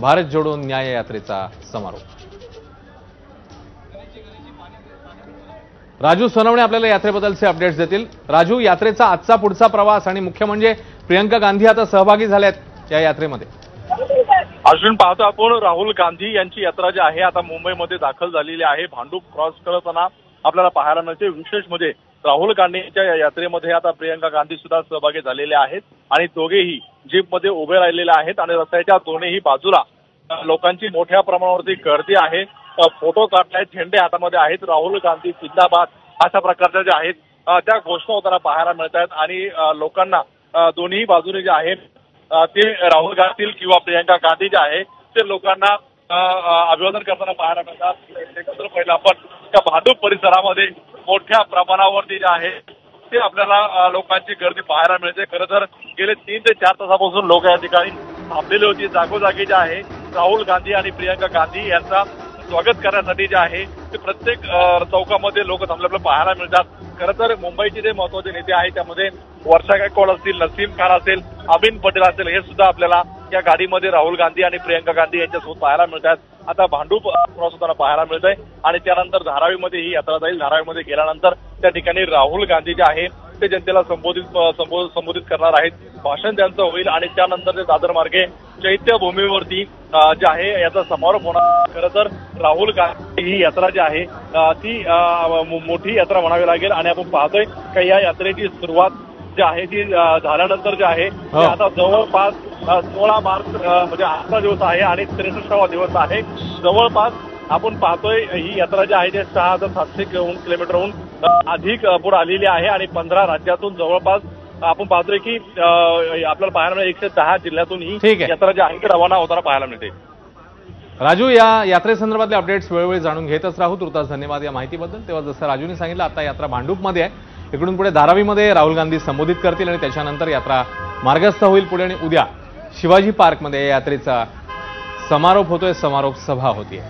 भारत जोडो न्याय यात्रेचा समारोप। राजू सोनवणे आपल्याला यात्रेबद्दलचे अपडेट्स देतील। राजू, यात्रेचा आजचा पुढचा प्रवास आणि मुख्य म्हणजे प्रियंका गांधी आता सहभागी झाल्यात या यात्रेमध्ये। अजून पाहतो आपण राहुल गांधी यांची यात्रा जी आहे आता मुंबईमध्ये दाखल झालेली आहे। भांडूप क्रॉस करताना आपल्याला पाहायला मिळते। विशेष म्हणजे राहुल गांधींच्या या यात्रेमध्ये आता प्रियंका गांधी सुद्धा सहभागी झालेले आहेत आणि दोघेही जीपमध्ये उभे राहिलेले आहेत आणि रस्त्याच्या दोन्ही बाजूला लोकांची मोठ्या प्रमाणावरती गर्दी आहे। फोटो काढतायत, झेंडे हातामध्ये आहेत, राहुल गांधी जिंदाबाद अशा प्रकारच्या ज्या आहेत त्या घोषणा होताना पाहायला मिळत आहेत आणि लोकांना दोन्ही बाजूने जे आहेत ते राहुल गांधी किंवा प्रियंका गांधी जे आहे ते लोकांना अभिवादन करताना पाहायला मिळतात। एकत्र पहिलं आपण त्या भांडूप परिसरामध्ये मोठ्या प्रमाणावरती जे आहे ते आपल्याला लोकांची गर्दी पाहायला मिळते। खरं तर गेले 3 ते 4 तासापासून लोक या ठिकाणी थांबलेली होती। जागोजागी जे आहे राहुल गांधी आणि प्रियंका गांधी यांचा स्वागत करण्यासाठी जे आहे ते प्रत्येक चौकामध्ये लोक थांबलेले पाहायला मिळतात। खरं तर मुंबईचे जे महत्वाचे नेते आहेत त्यामध्ये वर्षा गायकवाड असतील, नसीम खान असेल, अमीन पटेल असेल, हे सुद्धा आपल्याला या गाडीमध्ये राहुल गांधी आणि प्रियंका गांधी यांच्यासोबत पाहायला मिळतात। आता भांडूप क्रॉस होताना पाहायला मिळत आहे आणि त्यानंतर धारावीमध्ये ही यात्रा जाईल। धारावीमध्ये गेल्यानंतर त्या ठिकाणी राहुल गांधी जे आहे ते जनतेला संबोधित करणार आहेत। भाषण त्यांचं होईल आणि त्यानंतर ते दादर मार्गे चैत्यभूमीवरती जे आहे याचा समारोप होणार। खरं तर राहुल गांधी ही यात्रा जी आहे ती मोठी यात्रा म्हणावी लागेल आणि आपण पाहतोय की या यात्रेची सुरुवात जी आहे ती झाल्यानंतर जे आहे आता जवळपास 16 मार्च म्हणजे आजचा दिवस आहे आणि 63वा दिवस आहे। जवळपास आपण पाहतोय ही यात्रा जी आहे ते 6700 किलोमीटरहून अधिक पुढे आलेली आहे आणि 15 राज्यातून जवळपास आपण पाहतोय की आपल्याला पाहायला मिळेल 110 जिल्ह्यातून ही यात्रा जी आहे ती रवाना होताना पाहायला मिळते। राजू, या यात्रेसंदर्भातले अपडेट्स वेळोवेळी जाणून घेतच राहू। तुर्तास धन्यवाद या माहितीबद्दल। तेव्हा जसं राजूने सांगितलं आता यात्रा भांडूपमध्ये आहे, इकडून पुढे धारावीमध्ये राहुल गांधी संबोधित करतील आणि त्याच्यानंतर यात्रा मार्गस्थ होईल पुढे आणि उद्या शिवाजी पार्कमध्ये या यात्रेचा समारोप होतोय, समारोप सभा होतीये।